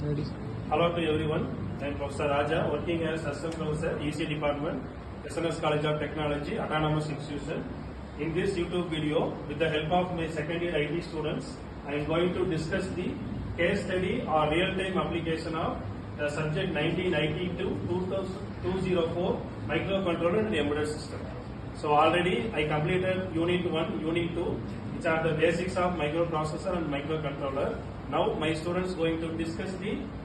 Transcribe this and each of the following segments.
Hello to everyone. I am Professor Raja, working as Assistant Professor, EC Department, SNS College of Technology, Autonomous Institution. In this YouTube video, with the help of my second year IT students, I am going to discuss the case study or real-time application of the subject 1992-2004 microcontroller and embedded system. So already I completed Unit 1, Unit 2, which are the basics of microprocessor and microcontroller. Now my students going to discuss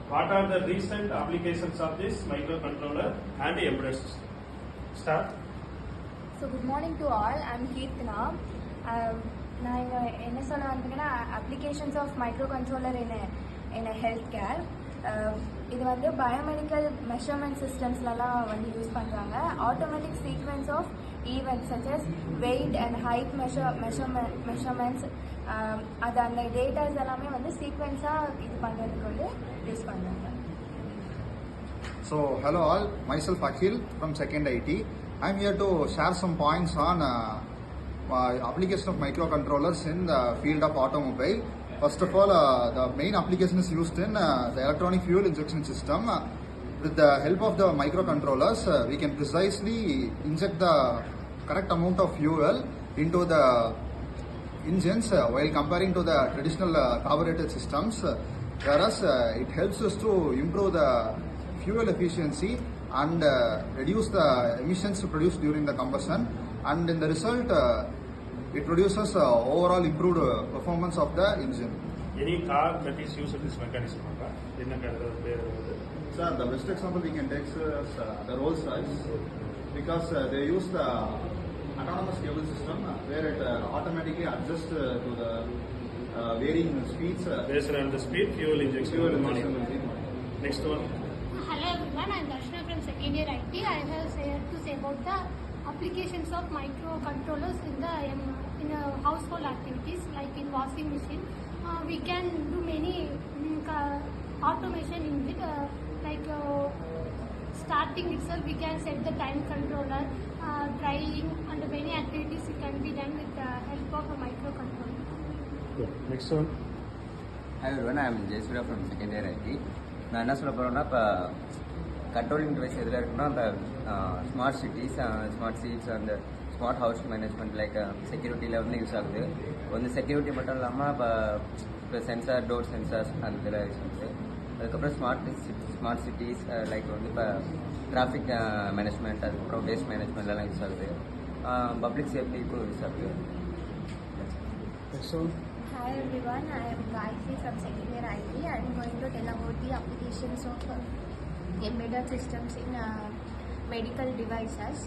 what are the recent applications of this microcontroller and embedded system. Start. So good morning to all. I'm Keerthana. நான் என்ன சொல்ல வந்தீங்கன்னா applications of microcontroller in a healthcare. இது வந்து biomedical measurement சிஸ்டம்ஸ்லாம் வந்து use பண்ணுறாங்க. Automatic sequence of events such as weight and height measurements அது அந்த டேட்டாஸ் எல்லாமே வந்து சீக்வென்ஸாக இது பண்ணுறதுக்கு வந்து யூஸ் பண்ணுறாங்க. So hello all, myself Akhil from Second IT. I'm here to share some points on application of microcontrollers in the field of automobile. First of all, the main application is used in the electronic fuel injection system. With the help of the microcontrollers, we can precisely inject the correct amount of fuel into the engines while comparing to the traditional carbureted systems. Whereas it helps us to improve the fuel efficiency and reduce the emissions produced during the combustion. And in the result, it produces overall improved performance of the engine. Any car that is used this mechanism? Sir, the best example we can take is the Rolls-Royce, because they use the autonomous cable system where it automatically adjusts to the varying speeds. Based on the speed, fuel injection. Next one. Hello everyone, I am Darshana from second year IT. I have to say about the applications of microcontrollers in household activities like in washing machine. We can do many automation in it, like starting itself we can set the time controller, drying and many activities can be done with the help of a microcontroller. Yeah. Next one. Hi everyone, I am Jayasura from second year IT. நான் என்ன சொல்ல போகிறேன்னா இப்போ controlling device எதில் இருக்குன்னா அந்த smart cities, smart seeds, அந்த smart house management like செக்யூரிட்டியில் வந்து யூஸ் ஆகுது. வந்து செக்யூரிட்டி மட்டும் இல்லாமல் இப்போ சென்சார், டோர் சென்சார்ஸ் அந்த இதில் யூஸ் ஆகுது. அதுக்கப்புறம் ஸ்மார்ட் சிட்டிஸ் லைக் வந்து இப்போ டிராஃபிக் மேனேஜ்மெண்ட், அதுக்கப்புறம் வேஸ்ட் மேனேஜ்மெண்ட்லாம் யூஸ் ஆகுது. பப்ளிக் சேஃப்டிக்கும் யூஸ் ஆகுது. Hi everyone, I am Gayatri from second year IT. I am going to tell about the applications of embedded systems in medical devices.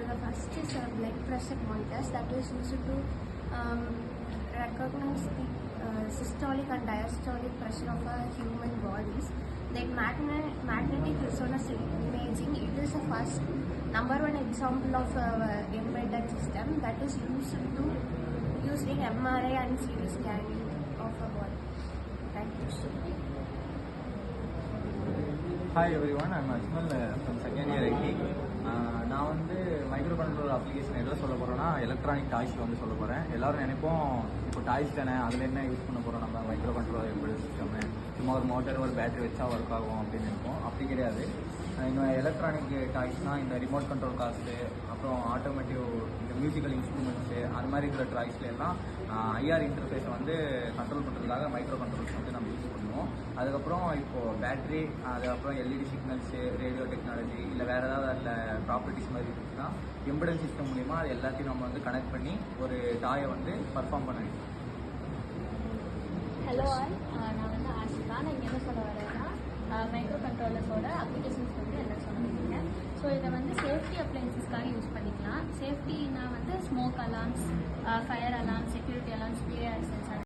The first is blood pressure monitors that is used to recognize the systolic and diastolic pressure of human bodies. Then magnetic resonance imaging, it is the first number one example of embedded system that is used in MRI and CT scanning of a body. Thank you. Hi everyone, I am Ajmal from second year IT. நான் வந்து micro controller application எதில் சொல்ல போகிறேன்னா electronic டாய்ஸில் வந்து சொல்ல போகிறேன். எல்லோரும் நினைப்போம் இப்போ டாய்ஸ் தானே, அதில் என்ன யூஸ் பண்ண போகிறோம் நம்ம மைக்ரோ கண்ட்ரோலர் எம்பெடட் சிஸ்டம்னு, சும்மா ஒரு மோட்டர் ஒரு பேட்டரி வச்சா ஒர்க் ஆகும் அப்படின்னு நினைப்போம். அப்படி கிடையாது. இந்த எலக்ட்ரானிக் டாய்ஸ்னால் இந்த ரிமோட் கண்ட்ரோல் காஸ்ட்டு, அப்புறம் ஆட்டோமேட்டிவ் இந்த மியூசிக்கல் இன்ஸ்ட்ருமெண்ட்ஸு, அது மாதிரி இருக்கிற டாய்ஸ்ல எல்லாம் ஐஆர் இன்டர்ஃபேஸை வந்து கண்ட்ரோல் பண்ணுறதுக்காக மைக்ரோ கண்ட்ரோல்ஸ் வந்து நம்ம யூஸ் பண்ணுவோம். அதுக்கப்புறம் இப்போது பேட்ரி, அதுக்கப்புறம் எல்இடி சிக்னல்ஸு, ரேடியோ டெக்னாலஜி, இல்லை வேறு ஏதாவது அதில் ப்ராப்பர்ட்டிஸ் மாதிரி இருக்குன்னா எம்பெடட் சிஸ்டம் மூலிமா அது எல்லாத்தையும் நம்ம வந்து கனெக்ட் பண்ணி ஒரு டாயை வந்து பர்ஃபார்ம் பண்ண வைக்கும். ஹலோ ஆல், நான் வந்து ஆஷிகா. நான் இங்கே என்ன சொல்ல வரேன்னா மைக்ரோ கண்ட்ரோலர்ஸோட அப்ளிகேஷன்ஸ் வந்து என்ன சொல்லியிருக்கீங்க. ஸோ இதை வந்து சேஃப்டி அப்ளைன்சஸ்க்காக யூஸ் பண்ணிக்கலாம். சேஃப்டினா வந்து smoke alarms, fire alarms, security alarms, PAR sensor